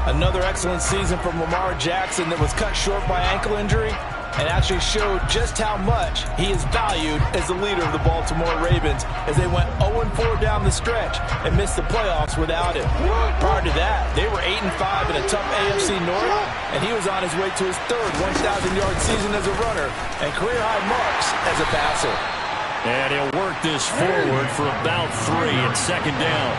Another excellent season from Lamar Jackson that was cut short by ankle injury and actually showed just how much he is valued as the leader of the Baltimore Ravens as they went 0-4 down the stretch and missed the playoffs without him. Prior to that, they were 8-5 in a tough AFC North, and he was on his way to his third 1,000-yard season as a runner and career-high marks as a passer. And he'll work this forward for about 3 and second down.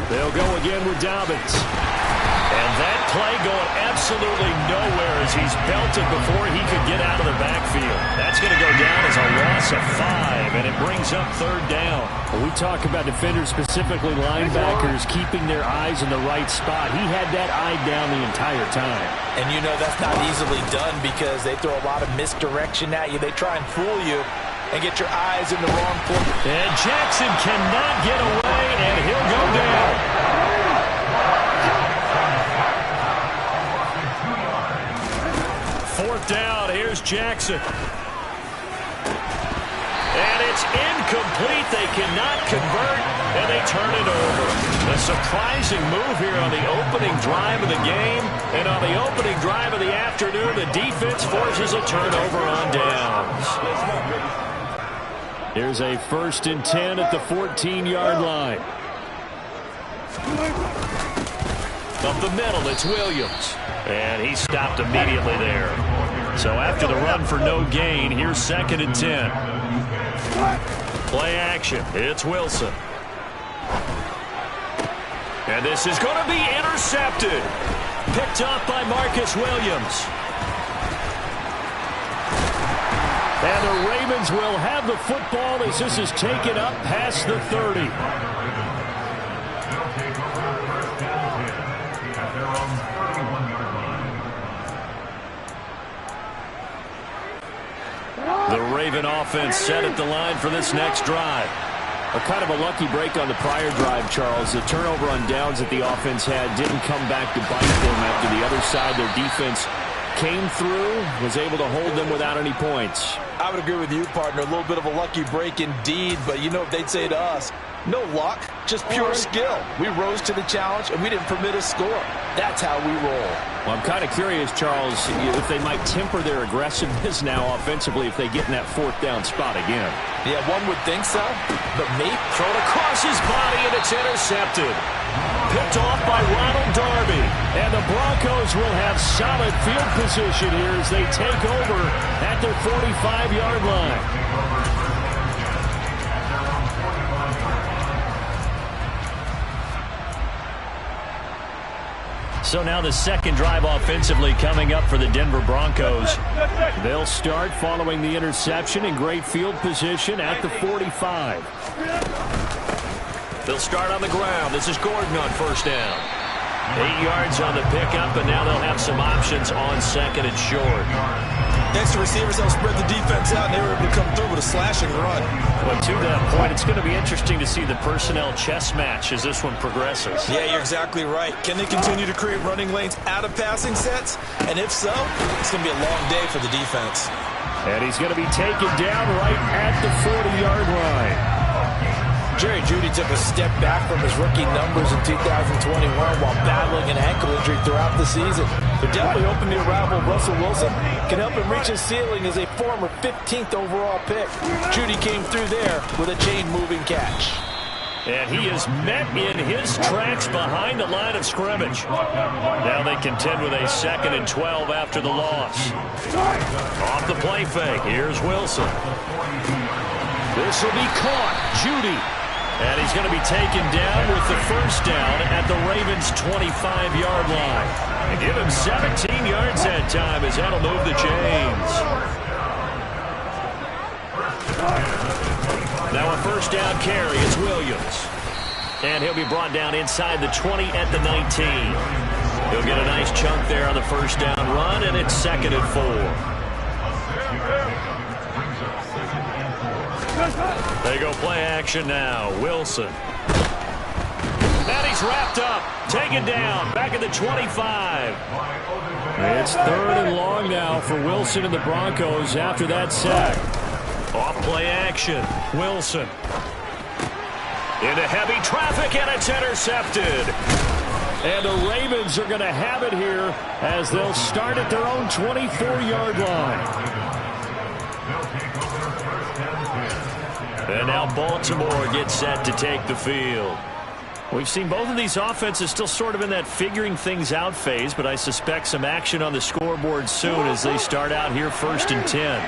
They'll go again with Dobbins. And that play going absolutely nowhere as he's belted before he could get out of the backfield. That's going to go down as a loss of 5, and it brings up third down. When we talk about defenders, specifically linebackers, keeping their eyes in the right spot. He had that eye down the entire time. And you know that's not easily done because they throw a lot of misdirection at you. They try and fool you and get your eyes in the wrong place. And Jackson cannot get away, and he'll go down. Fourth down, here's Jackson. And it's incomplete. They cannot convert, and they turn it over. A surprising move here on the opening drive of the game. And on the opening drive of the afternoon, the defense forces a turnover on downs. Here's a 1st and 10 at the 14-yard line. Up the middle, it's Williams. And he stopped immediately there. So after the run for no gain, here's 2nd and 10. Play action. It's Wilson. And this is going to be intercepted. Picked up by Marcus Williams. And the Ravens will have the football as this is taken up past the 30. The Raven offense set at the line for this next drive. A kind of a lucky break on the prior drive, Charles. The turnover on downs that the offense had didn't come back to bite them after the other side. Their defense came through, was able to hold them without any points. I would agree with you, partner. A little bit of a lucky break indeed, but you know what they'd say to us? No luck, just pure skill. We rose to the challenge, and we didn't permit a score. That's how we roll. Well, I'm kind of curious, Charles, if they might temper their aggressiveness now offensively if they get in that 4th down spot again. Yeah, one would think so, but maybe. Thrown across his body, and it's intercepted. Picked off by Ronald Darby. And the Broncos will have solid field position here as they take over at their 45-yard line. So now the second drive offensively coming up for the Denver Broncos. They'll start following the interception in great field position at the 45. They'll start on the ground. This is Gordon on 1st down. 8 yards on the pickup, and now they'll have some options on 2nd and short. Thanks to receivers, they'll spread the defense out, and they were able to come through with a slashing run. But to that point, it's going to be interesting to see the personnel chess match as this one progresses. Yeah, you're exactly right. Can they continue to create running lanes out of passing sets? And if so, it's going to be a long day for the defense. And he's going to be taken down right at the 40-yard line. Jerry Jeudy took a step back from his rookie numbers in 2021 while battling an ankle injury throughout the season. But definitely hoping the arrival of Russell Wilson can help him reach his ceiling as a former 15th overall pick. Jeudy came through there with a chain-moving catch. And he is met in his tracks behind the line of scrimmage. Now they contend with a 2nd and 12 after the loss. Off the play fake, here's Wilson. This will be caught. Jeudy. And he's going to be taken down with the 1st down at the Ravens' 25-yard line. And give him 17 yards that time as that'll move the chains. Now a 1st down carry. It's Williams. And he'll be brought down inside the 20 at the 19. He'll get a nice chunk there on the 1st down run, and it's 2nd and 4. They go play action now. Wilson. And he's wrapped up. Taken down. Back at the 25. It's 3rd and long now for Wilson and the Broncos after that sack. Off play action. Wilson. Into heavy traffic, and it's intercepted. And the Ravens are going to have it here as they'll start at their own 24-yard line. And now Baltimore gets set to take the field. We've seen both of these offenses still sort of in that figuring things out phase, but I suspect some action on the scoreboard soon as they start out here 1st and 10.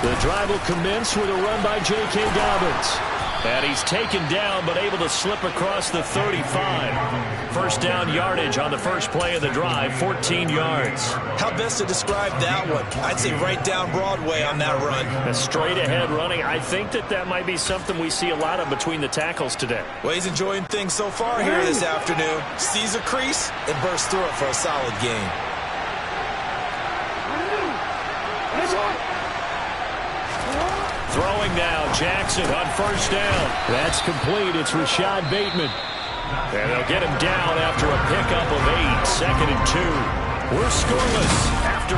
The drive will commence with a run by J.K. Dobbins. And he's taken down, but able to slip across the 35. First down yardage on the first play of the drive, 14 yards. How best to describe that one? I'd say right down Broadway on that run. A straight ahead running. I think that might be something we see a lot of between the tackles today. Well, he's enjoying things so far here this afternoon. Sees a crease and bursts through it for a solid gain. Throwing now, Jackson on first down. That's complete. It's Rashad Bateman. And they'll get him down after a pickup of 8, 2nd and 2. We're scoreless after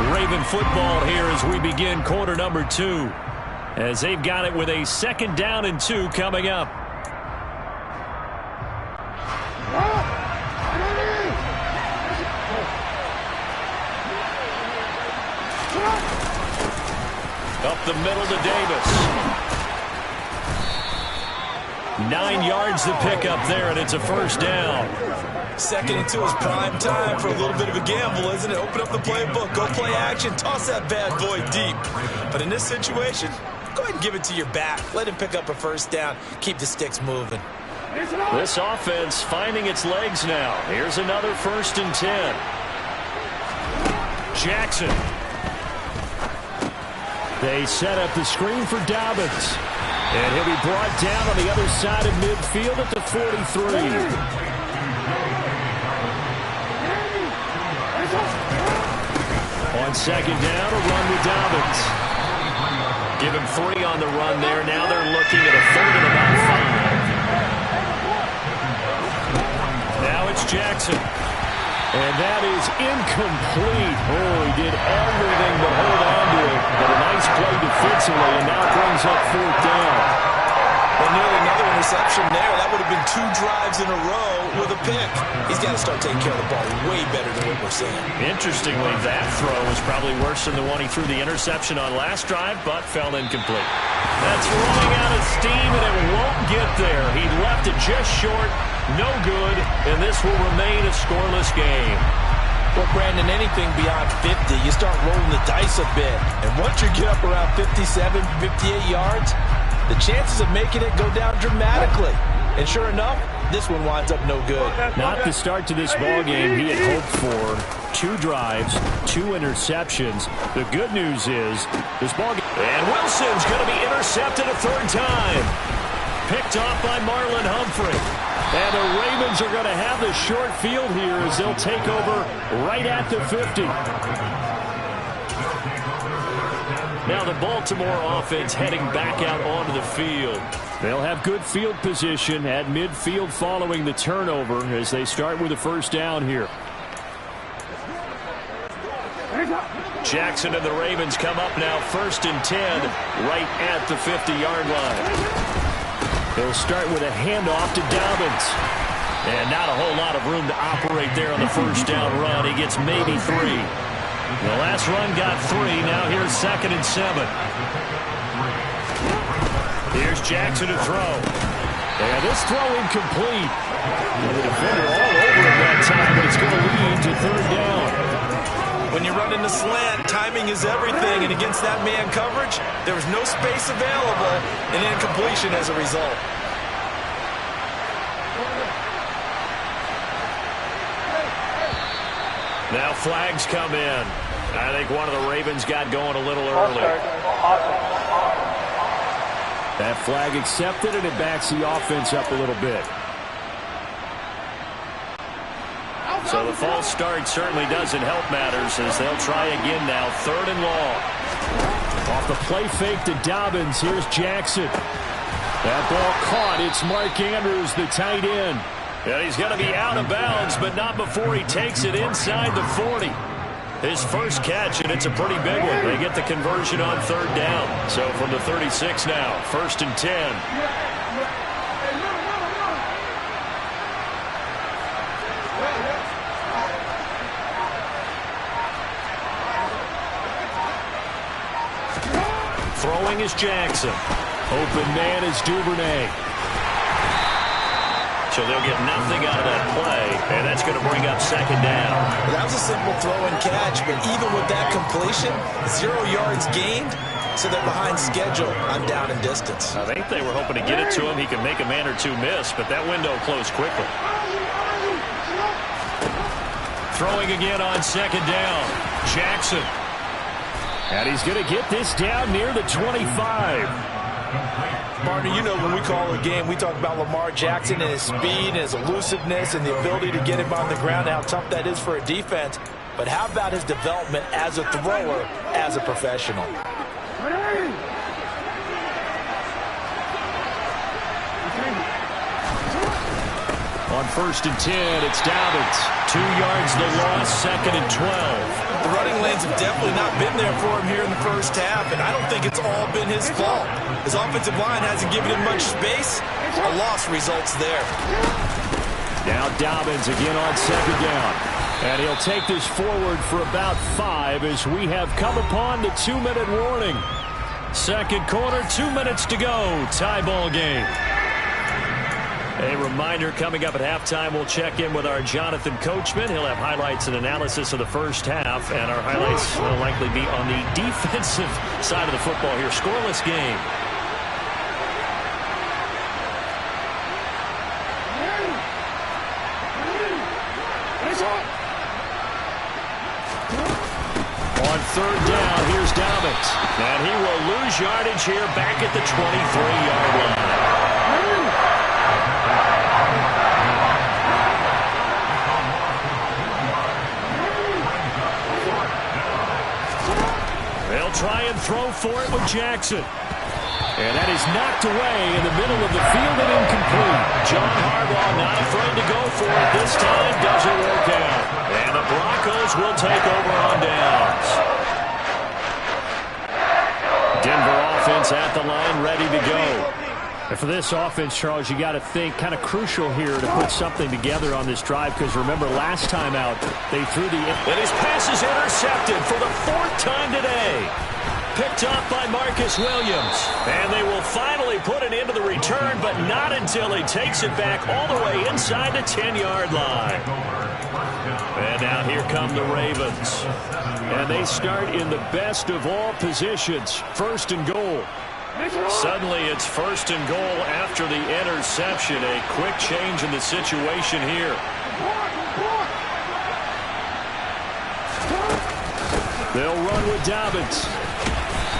1. Raven football here as we begin quarter number 2. As they've got it with a 2nd down and 2 coming up. Up the middle to Davis. 9 yards to pick up there, and it's a first down. 2nd and 2 is prime time for a little bit of a gamble, isn't it? Open up the playbook, go play action, toss that bad boy deep. But in this situation, go ahead and give it to your back. Let him pick up a first down. Keep the sticks moving. This offense finding its legs now. Here's another 1st and 10. Jackson. They set up the screen for Dobbins. And he'll be brought down on the other side of midfield at the 43. On 2nd down, a run with Dobbins. Give him 3 on the run there. Now they're looking at a 3rd and about 5. Now it's Jackson. And that is incomplete. Oh, he did everything but hold on to it. But a nice play defensively, and now brings up 4th down. Well, nearly another interception there. That would have been 2 drives in a row with a pick. He's got to start taking care of the ball way better than what we're seeing. Interestingly, that throw was probably worse than the one he threw the interception on last drive, but fell incomplete. That's running out of steam, and it won't get there. He left it just short. No good, and this will remain a scoreless game. Well, Brandon, anything beyond 50, you start rolling the dice a bit. And once you get up around 57, 58 yards, the chances of making it go down dramatically. And sure enough, this one winds up no good. Not the start to this ballgame he had hoped for. 2 drives, 2 interceptions. The good news is this ballgame. And Wilson's going to be intercepted a 3rd time. Picked off by Marlon Humphrey. And the Ravens are going to have the short field here as they'll take over right at the 50. Now the Baltimore offense heading back out onto the field. They'll have good field position at midfield following the turnover as they start with a first down here. Jackson and the Ravens come up now 1st and 10 right at the 50-yard line. They'll start with a handoff to Dobbins. And not a whole lot of room to operate there on the first down run. He gets maybe 3. The last run got 3. Now here's 2nd and 7. Here's Jackson to throw. And this throw incomplete. The defender all over him that time, but it's going to lead to 3rd down. When you run in the slant, timing is everything, and against that man coverage, there was no space available, and incompletion as a result. Now flags come in. I think one of the Ravens got going a little early. That flag accepted, and it backs the offense up a little bit. So the false start certainly doesn't help matters as they'll try again now. 3rd and long. Off the play fake to Dobbins. Here's Jackson. That ball caught. It's Mark Andrews, the tight end. And he's going to be out of bounds, but not before he takes it inside the 40. His first catch, and it's a pretty big one. They get the conversion on third down. So from the 36 now, 1st and 10. Throwing is Jackson. Open man is Duvernay. So they'll get nothing out of that play, and that's going to bring up 2nd down. That was a simple throw and catch, but even with that completion, 0 yards gained, so they're behind schedule on down and distance. I think they were hoping to get it to him. He could make a man or two miss, but that window closed quickly. Throwing again on 2nd down. Jackson. And he's going to get this down near the 25. Partner, you know when we call a game, we talk about Lamar Jackson and his speed and his elusiveness and the ability to get him on the ground and how tough that is for a defense. But how about his development as a thrower, as a professional? On 1st and 10, it's Dobbins. 2 yards the loss, 2nd and 12. The running lanes have definitely not been there for him here in the first half, and I don't think it's all been his fault. His offensive line hasn't given him much space. A loss results there. Now Dobbins again on 2nd down. And he'll take this forward for about 5 as we have come upon the 2-minute warning. 2nd quarter, 2 minutes to go. Tie ball game. A reminder, coming up at halftime, we'll check in with our Jonathan Coachman. He'll have highlights and analysis of the first half, and our highlights will likely be on the defensive side of the football here. Scoreless game. On 3rd down, here's Dobbins. And he will lose yardage here back at the 23-yard line. They'll try and throw for it with Jackson. And that is knocked away in the middle of the field and incomplete. John Harbaugh not afraid to go for it this time. Doesn't work out. And the Broncos will take over on downs. Denver offense at the line, ready to go. And for this offense, Charles, you got to think kind of crucial here to put something together on this drive, because remember last time out they threw the... And his pass is intercepted for the 4th time today. Picked up by Marcus Williams. And they will finally put it into the return, but not until he takes it back all the way inside the 10-yard line. And now here come the Ravens. And they start in the best of all positions, 1st and goal. Suddenly it's 1st and goal after the interception. A quick change in the situation here. They'll run with Dobbins.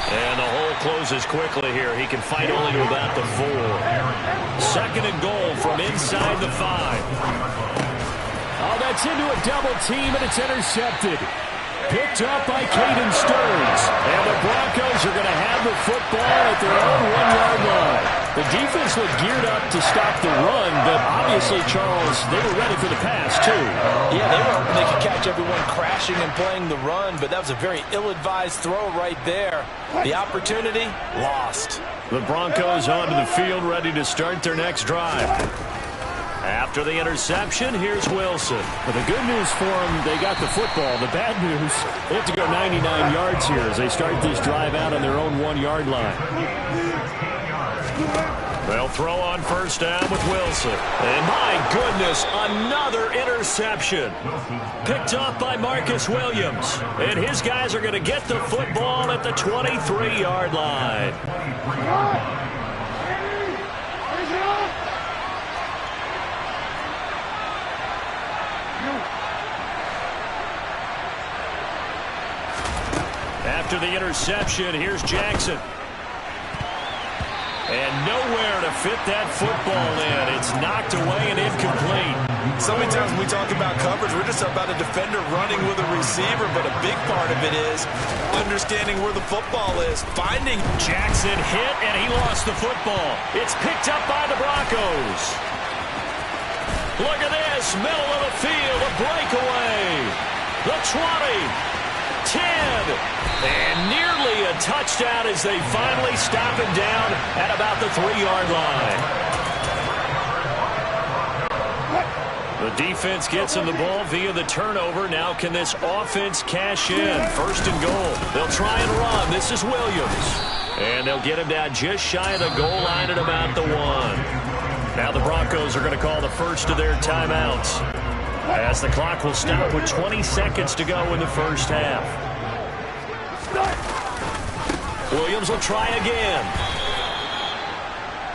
And the hole closes quickly here. He can fight only to about the 4. 2nd and goal from inside the 5. Oh, that's into a double team, and it's intercepted. Picked up by Caden Stearns. And the Broncos are going to have the football at their own 1-yard line. The defense looked geared up to stop the run, but obviously, Charles, they were ready for the pass, too. Yeah, they were hoping they could catch everyone crashing and playing the run, but that was a very ill-advised throw right there. The opportunity, lost. The Broncos onto the field, ready to start their next drive. After the interception, here's Wilson. But the good news for them, they got the football. The bad news, they have to go 99 yards here as they start this drive out on their own 1-yard line. They'll throw on 1st down with Wilson. And my goodness, another interception. Picked up by Marcus Williams. And his guys are going to get the football at the 23-yard line. After the interception, here's Jackson. And nowhere to fit that football in. It's knocked away and incomplete. So many times when we talk about coverage, we're just about a defender running with a receiver, but a big part of it is understanding where the football is, finding. Jackson hit, and he lost the football. It's picked up by the Broncos. Look at this, middle of the field, a breakaway. The 20, 10. And nearly a touchdown as they finally stop him down at about the 3-yard line. The defense gets him the ball via the turnover. Now can this offense cash in? First and goal. They'll try and run. This is Williams. And they'll get him down just shy of the goal line at about the 1. Now the Broncos are going to call the first of their timeouts, as the clock will stop with 20 seconds to go in the first half. Williams will try again.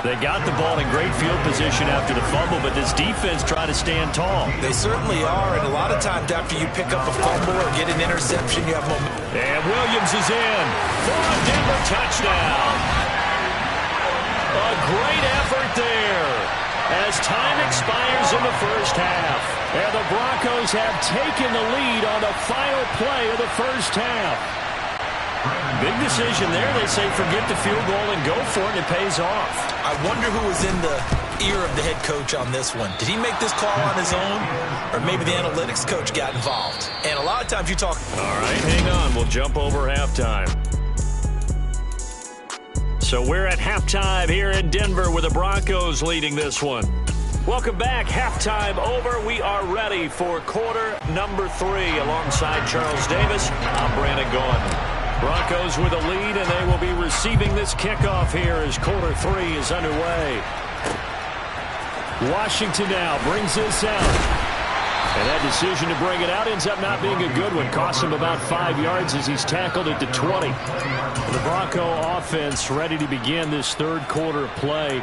They got the ball in great field position after the fumble, but this defense try to stand tall. They certainly are, and a lot of times after you pick up a fumble or get an interception, you have momentum. And Williams is in for a Denver touchdown. A great effort there as time expires in the first half. And the Broncos have taken the lead on the final play of the first half. Big decision there. They say forget the field goal and go for it, and it pays off. I wonder who was in the ear of the head coach on this one. Did he make this call on his own, or maybe the analytics coach got involved? And a lot of times you talk... All right, hang on. We'll jump over halftime. So we're at halftime here in Denver with the Broncos leading this one. Welcome back. Halftime over. We are ready for quarter number 3. Alongside Charles Davis, I'm Brandon Gaudin. Broncos with a lead, and they will be receiving this kickoff here as quarter 3 is underway. Washington now brings this out. And that decision to bring it out ends up not being a good one. Costs him about 5 yards as he's tackled at the 20. The Bronco offense ready to begin this third quarter play.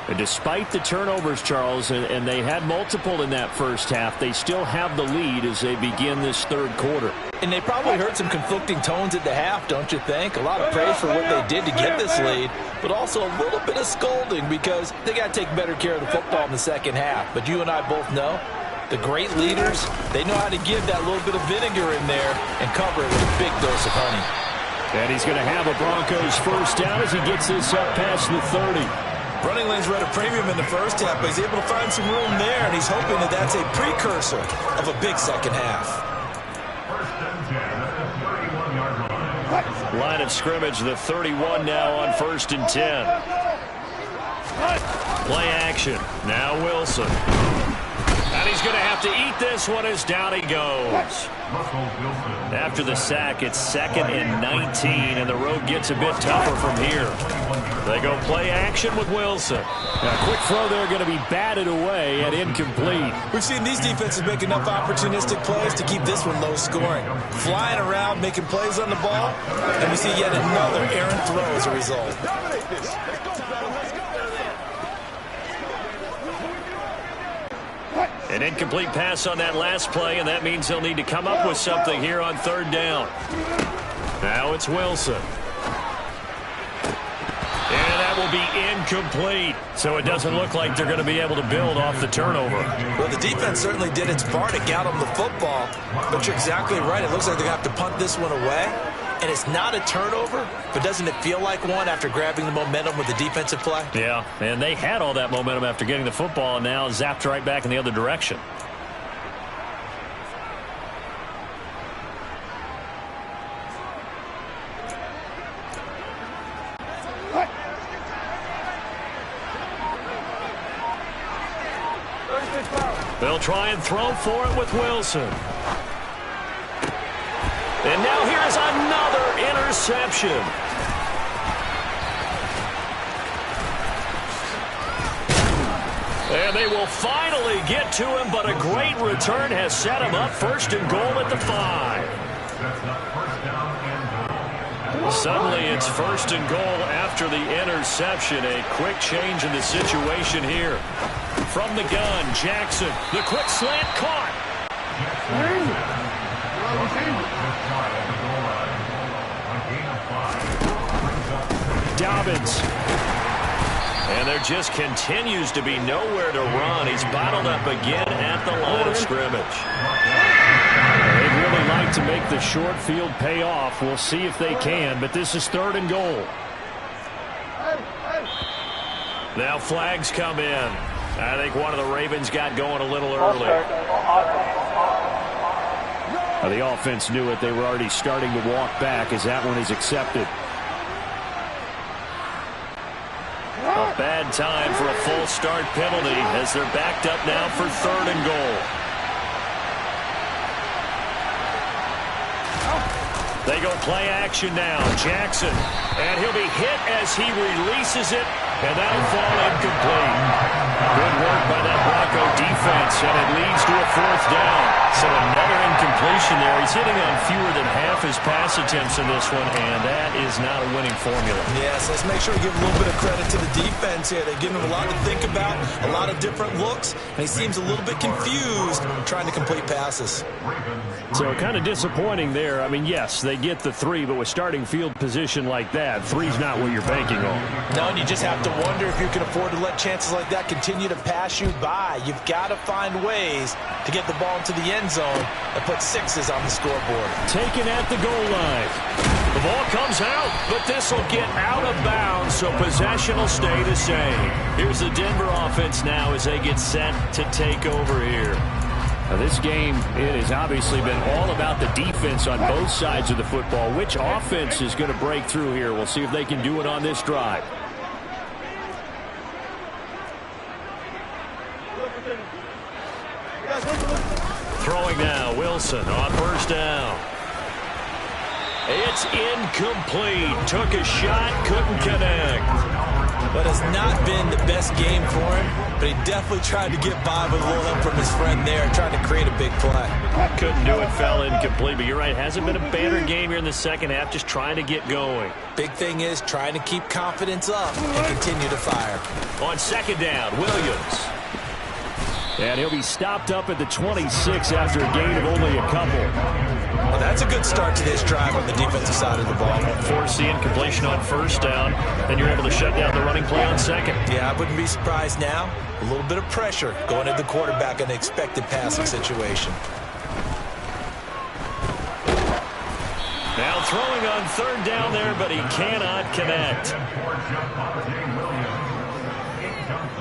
And despite the turnovers, Charles, and they had multiple in that first half, they still have the lead as they begin this third quarter. And they probably heard some conflicting tones at the half, don't you think? A lot of praise for what they did to get this lead, but also a little bit of scolding because they got to take better care of the football in the second half. But you and I both know the great leaders, they know how to give that little bit of vinegar in there and cover it with a big dose of honey. And he's going to have a Broncos first down as he gets this up past the 30. Running lanes were at a premium in the first half, but he's able to find some room there, and he's hoping that that's a precursor of a big second half. Line of scrimmage, the 31 now on 1st and 10. Play action. Now Wilson. And he's going to have to eat this one as down he goes. After the sack, it's 2nd and 19, and the road gets a bit tougher from here. They go play action with Wilson. Now, quick throw there going to be batted away and incomplete. We've seen these defenses make enough opportunistic plays to keep this one low scoring. Flying around, making plays on the ball, and we see yet another errant throw as a result. An incomplete pass on that last play, and that means they'll need to come up with something here on 3rd down. Now it's Wilson. And that will be incomplete. So it doesn't look like they're going to be able to build off the turnover. Well, the defense certainly did its part to get them the football, but you're exactly right. It looks like they're going to have to punt this one away. And it's not a turnover, but doesn't it feel like one after grabbing the momentum with the defensive play? Yeah, and they had all that momentum after getting the football, and now zapped right back in the other direction. They'll try and throw for it with Wilson. And now here's another interception. And they will finally get to him, but a great return has set him up 1st and goal at the 5. Suddenly it's 1st and goal after the interception. A quick change in the situation here. From the gun, Jackson. The quick slant caught. Dobbins. And there just continues to be nowhere to run. He's bottled up again at the line of scrimmage. They'd really like to make the short field pay off. We'll see if they can, but this is 3rd and goal. Now flags come in. I think one of the Ravens got going a little early. The offense knew it. They were already starting to walk back as that one is accepted. A bad time for a false start penalty as they're backed up now for 3rd and goal. They go play action now. Jackson. And he'll be hit as he releases it. And that'll fall incomplete. Good work by that Bronco defense. And it leads to a 4th down. So another incompletion there. He's hitting on fewer than half his pass attempts in this one. And that is not a winning formula. Yes, let's make sure we give a little bit of credit to the defense here. They've given him a lot to think about, a lot of different looks. And he seems a little bit confused trying to complete passes. So kind of disappointing there. I mean, yes, they get the 3, but with starting field position like that, 3's not what you're banking on. No, and you just have to wonder if you can afford to let chances like that continue to pass you by. You've got to find ways to get the ball into the end zone and put 6s on the scoreboard. Taken at the goal line. The ball comes out, but this will get out of bounds, so possession will stay the same. Here's the Denver offense now as they get set to take over here. Now this game, it has obviously been all about the defense on both sides of the football. Which offense is going to break through here? We'll see if they can do it on this drive. Throwing now, Wilson on 1st down. It's incomplete. Took a shot, couldn't connect. But it's not been the best game for him, but he definitely tried to get by with a little help from his friend there, trying to create a big play. Couldn't do it, fell incomplete, but you're right, hasn't been a banner game here in the second half, just trying to get going. Big thing is trying to keep confidence up and continue to fire. On 2nd down, Williams. And he'll be stopped up at the 26 after a gain of only a couple. Well, that's a good start to this drive on the defensive side of the ball. Force the incompletion on 1st down, and you're able to shut down the running play on 2nd. Yeah, I wouldn't be surprised now. A little bit of pressure going at the quarterback in an expected passing situation. Now throwing on 3rd down there, but he cannot connect.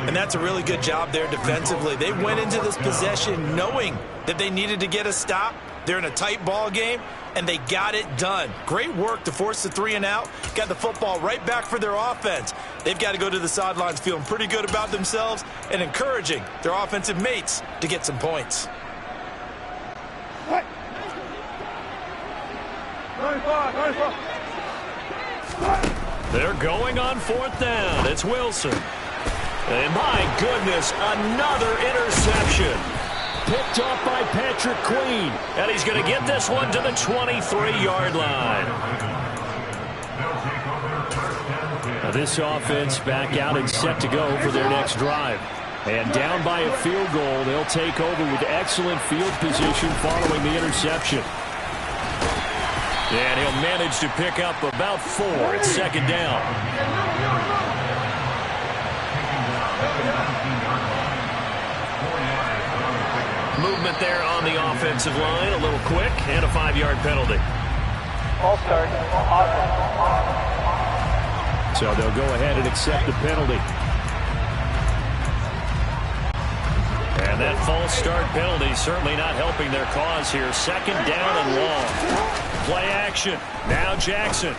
And that's a really good job there defensively. They went into this possession knowing that they needed to get a stop. They're in a tight ball game, and they got it done. Great work to force the 3 and out. Got the football right back for their offense. They've got to go to the sidelines feeling pretty good about themselves and encouraging their offensive mates to get some points. They're going on 4th down. It's Wilson. And my goodness, another interception. Picked off by Patrick Queen. And he's going to get this one to the 23-yard line. Now this offense back out and set to go for their next drive. And down by a field goal, they'll take over with excellent field position following the interception. And he'll manage to pick up about 4 at 2nd down. Movement there on the offensive line, a little quick, and a 5-yard penalty. All start. So they'll go ahead and accept the penalty. And that false start penalty certainly not helping their cause here. 2nd down and long. Play action. Now Jackson.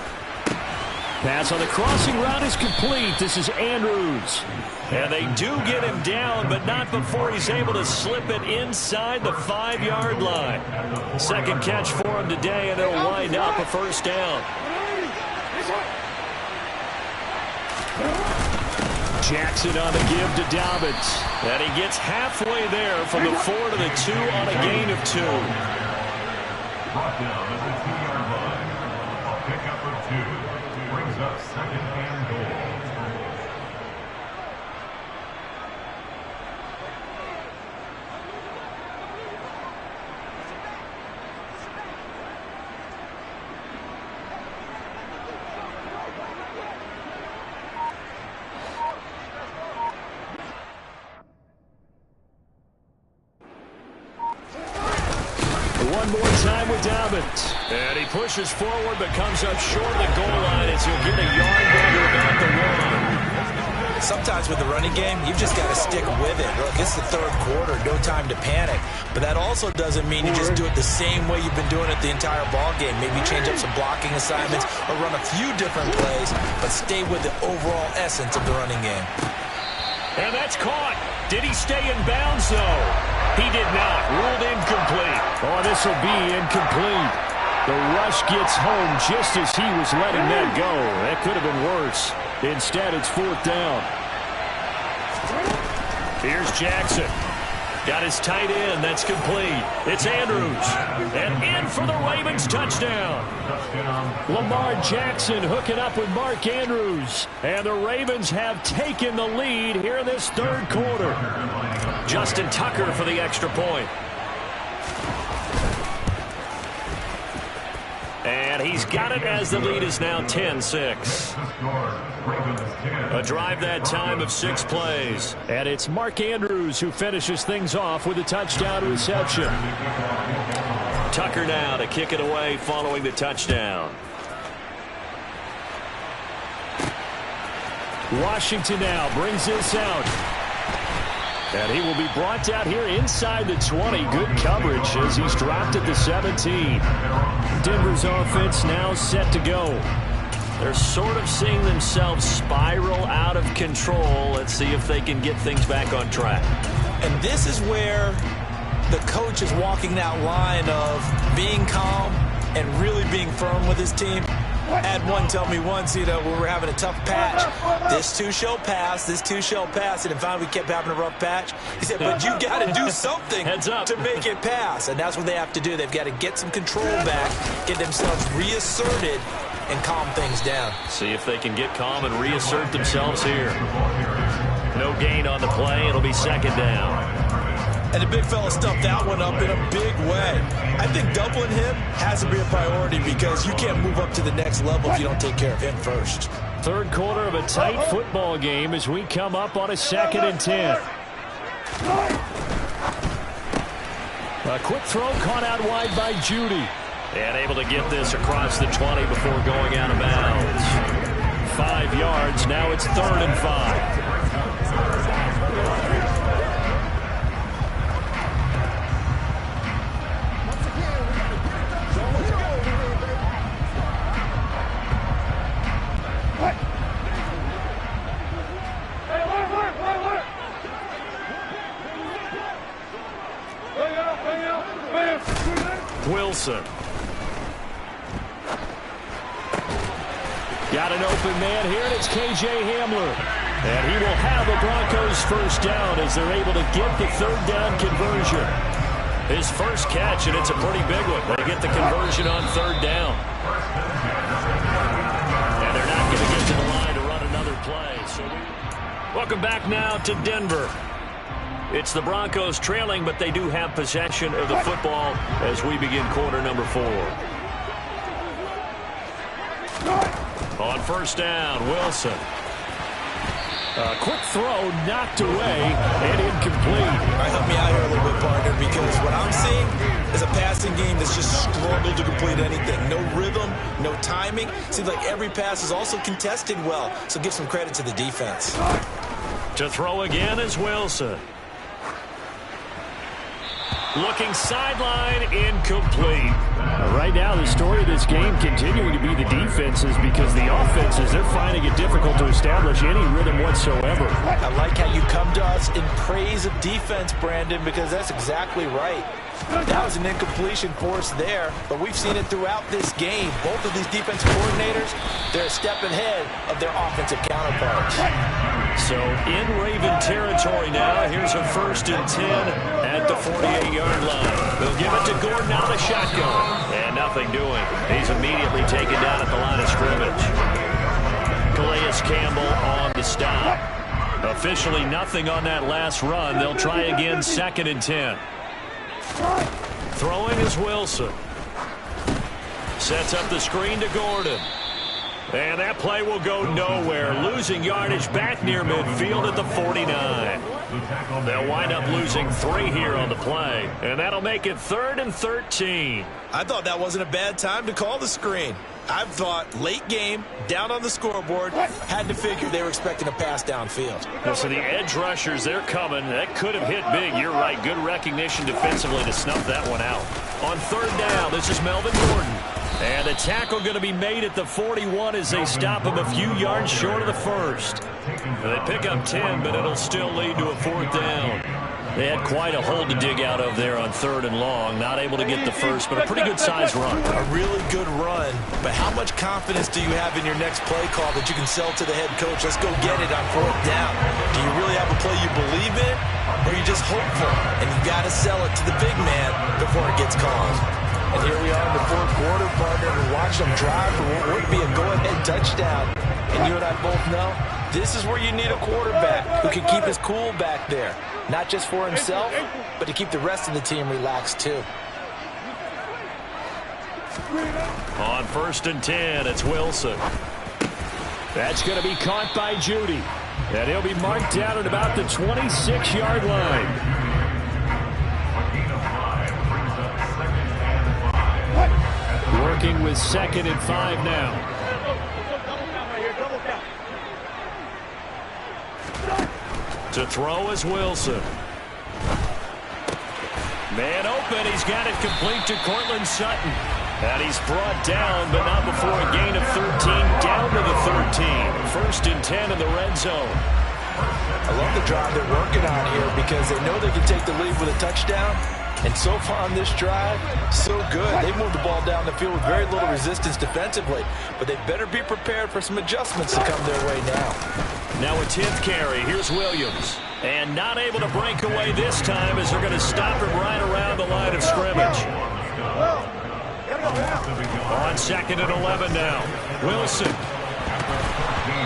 Pass on the crossing route is complete. This is Andrews. And they do get him down, but not before he's able to slip it inside the 5-yard line. 2nd catch for him today, and it'll wind up a 1st down. Jackson on the give to Dobbins. And he gets halfway there from the 4 to the 2 on a gain of 2. Brought down at the 2-yard line. A pickup of 2 brings up 2nd and goal. One more time with Dobbins. And he pushes forward but comes up short of the goal line as he'll get a yard there about the 1. sometimes with the running game, you've just got to stick with it. Look, it's the third quarter, no time to panic. But that also doesn't mean you just do it the same way you've been doing it the entire ball game. Maybe change up some blocking assignments or run a few different plays, but stay with the overall essence of the running game. And that's caught. Did he stay in bounds, though? He did not. Ruled incomplete. Oh, this will be incomplete. The rush gets home just as he was letting that go. That could have been worse. Instead, it's fourth down. Here's Jackson. Got his tight end. That's complete. It's Andrews. And in for the Ravens touchdown. Lamar Jackson hooking up with Mark Andrews. And the Ravens have taken the lead here in this third quarter. Justin Tucker for the extra point. And he's got it as the lead is now 10-6. A drive that time of 6 plays. And it's Mark Andrews who finishes things off with a touchdown reception. Tucker now to kick it away following the touchdown. Washington now brings this out. And he will be brought down here inside the 20. Good coverage as he's dropped at the 17. Denver's offense now set to go. They're sort of seeing themselves spiral out of control. Let's see if they can get things back on track. And this is where the coach is walking that line of being calm and really being firm with his team. I had one tell me once, when we were having a tough patch, this too shall pass, this too shall pass, and finally we kept having a rough patch. He said, but you got to do something to make it pass, and that's what they have to do. They've got to get some control back, get themselves reasserted, and calm things down. See if they can get calm and reassert themselves here. No gain on the play. It'll be second down. And the big fella stuffed that one up in a big way. I think doubling him has to be a priority because you can't move up to the next level if you don't take care of him first. Third quarter of a tight football game as we come up on a 2nd and 10. A quick throw caught out wide by Judy. And able to get this across the 20 before going out of bounds. 5 yards. Now it's 3rd and 5. Wilson. Got an open man here, and it's K.J. Hamler. And he will have the Broncos first down as they're able to get the 3rd down conversion. His first catch, and it's a pretty big one. They get the conversion on 3rd down. And they're not going to get to the line to run another play. Welcome back now to Denver. It's the Broncos trailing, but they do have possession of the football as we begin quarter number 4. On first down, Wilson. A quick throw knocked away and incomplete. All right, help me out here a little bit, partner, because what I'm seeing is a passing game that's just struggled to complete anything. No rhythm, no timing. Seems like every pass is also contested well, so give some credit to the defense. To throw again is Wilson. Looking sideline, incomplete. Right now, the story of this game continuing to be the defenses because the offenses, they're finding it difficult to establish any rhythm whatsoever. I like how you come to us in praise of defense, Brandon, because that's exactly right. That was an incompletion force there, but we've seen it throughout this game. Both of these defensive coordinators, they're a step ahead of their offensive counterparts. So in Raven territory now. Here's a 1st and 10 at the 48-yard line. They'll give it to Gordon out of the shotgun. And nothing doing. He's immediately taken down at the line of scrimmage. Calais Campbell on the stop. Officially nothing on that last run. They'll try again 2nd and 10. Throwing is Wilson. Sets up the screen to Gordon. And that play will go nowhere, losing yardage back near midfield at the 49. They'll wind up losing 3 here on the play, and that'll make it 3rd and 13. I thought that wasn't a bad time to call the screen. I thought late game, down on the scoreboard, had to figure they were expecting a pass downfield. So the edge rushers, they're coming. That could have hit big. You're right. Good recognition defensively to snuff that one out. On 3rd down, this is Melvin Gordon. And the tackle going to be made at the 41 as they stop him a few yards short of the first. They pick up 10, but it'll still lead to a 4th down. They had quite a hole to dig out of there on 3rd and long. Not able to get the first, but a pretty good-sized run. A really good run, but how much confidence do you have in your next play call that you can sell to the head coach? Let's go get it on 4th down. Do you really have a play you believe in, or are you just hopeful, and you got to sell it to the big man before it gets called? And here we are in the 4th quarter, partner, and watch them drive for what would be a go-ahead touchdown. And you and I both know this is where you need a quarterback who can keep his cool back there. Not just for himself, but to keep the rest of the team relaxed too. On 1st and 10, it's Wilson. That's going to be caught by Judy. And he'll be marked down at about the 26-yard line. Working with 2nd and 5 now. To throw is Wilson. Man open. He's got it complete to Cortland Sutton. And he's brought down, but not before a gain of 13, down to the 13. 1st and 10 in the red zone. I love the drive they're working on here because they know they can take the lead with a touchdown. And so far on this drive, so good. They moved the ball down the field with very little resistance defensively. But they better be prepared for some adjustments to come their way now. Now a 10th carry. Here's Williams. And not able to break away this time as they're going to stop him right around the line of scrimmage. On 2nd and 11 now. Wilson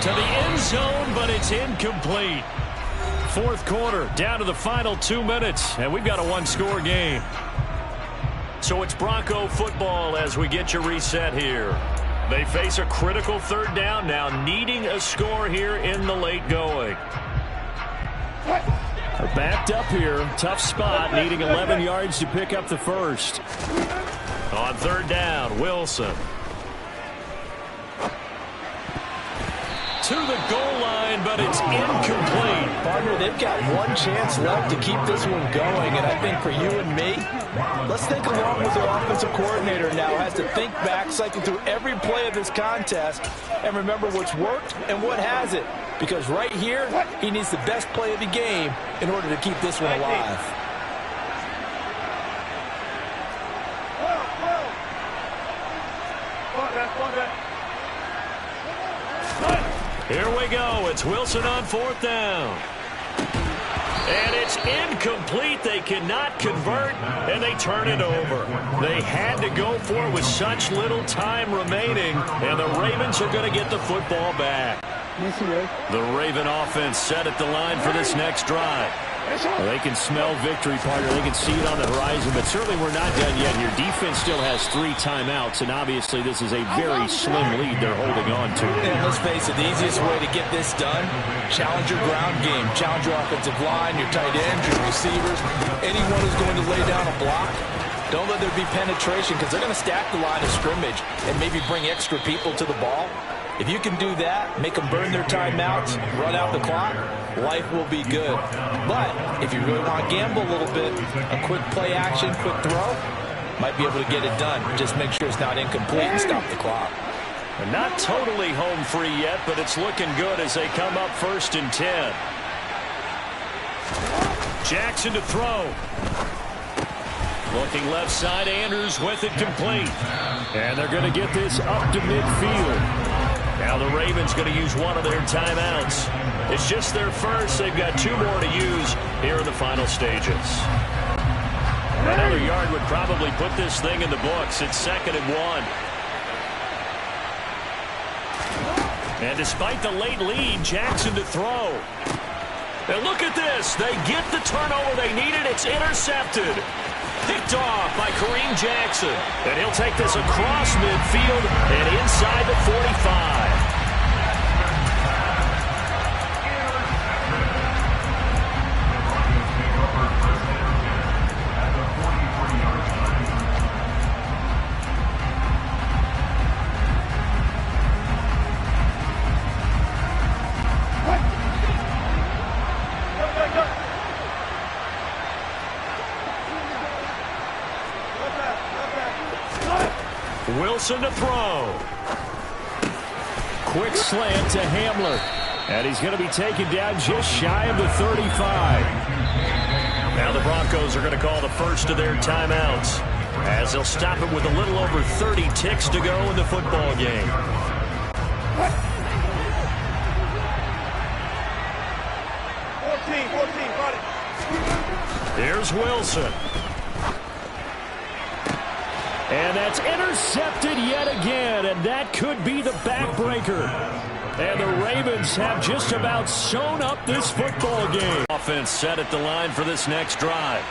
to the end zone, but it's incomplete. 4th quarter, down to the final 2 minutes, and we've got a 1-score game. So it's Bronco football as we get you reset here. They face a critical 3rd down now, needing a score here in the late going. They're backed up here, tough spot, needing 11 yards to pick up the first. On 3rd down, Wilson. To the goal line, but it's incomplete. Partner, they've got one chance left to keep this one going, and I think for you and me, let's think along with the offensive coordinator now. Has to think back, cycle through every play of this contest, and remember what's worked and what hasn't. Because right here, he needs the best play of the game in order to keep this one alive. Here we go. It's Wilson on 4th down. And it's incomplete. They cannot convert, and they turn it over. They had to go for it with such little time remaining, and the Ravens are going to get the football back. The Raven offense set at the line for this next drive. Well, they can smell victory, partner. They can see it on the horizon, but certainly we're not done yet. Your defense still has 3 timeouts, and obviously this is a very slim lead they're holding on to. And let's face it, the easiest way to get this done, challenge your ground game. Challenge your offensive line, your tight ends, your receivers. Anyone who's going to lay down a block, don't let there be penetration because they're going to stack the line of scrimmage and maybe bring extra people to the ball. If you can do that, make them burn their timeouts, run out the clock, life will be good. But if you really want to gamble a little bit, a quick play action, quick throw, might be able to get it done. Just make sure it's not incomplete and stop the clock. They're not totally home free yet, but it's looking good as they come up 1st and 10. Jackson to throw. Looking left side, Andrews with it complete. And they're going to get this up to midfield. Now the Ravens going to use one of their timeouts. It's just their first. They've got 2 more to use here in the final stages. Another yard would probably put this thing in the books. It's 2nd and 1. And despite the late lead, Jackson to throw. And look at this. They get the turnover they needed. It's intercepted. Picked off by Kareem Jackson. And he'll take this across midfield and inside the 45. Wilson to throw. Quick slant to Hamler. And he's going to be taken down just shy of the 35. Now the Broncos are going to call the first of their timeouts, as they'll stop it with a little over 30 ticks to go in the football game. Here's Wilson. And that's intercepted yet again, and that could be the backbreaker. And the Ravens have just about sewn up this football game. Offense set at the line for this next drive.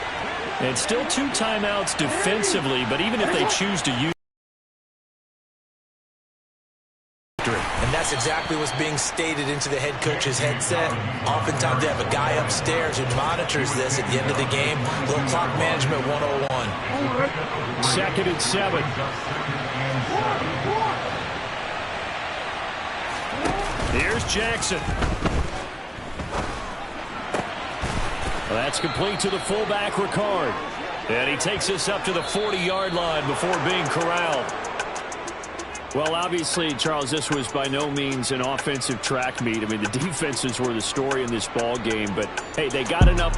And still 2 timeouts defensively, but even if they choose to use and that's exactly what's being stated into the head coach's headset. Oftentimes they have a guy upstairs who monitors this at the end of the game. Little clock management 101. 2nd and 7. Here's Jackson. Well, that's complete to the fullback, Ricard. And he takes us up to the 40-yard line before being corralled. Well, obviously, Charles, this was by no means an offensive track meet. I mean, the defenses were the story in this ball game, but, hey, they got enough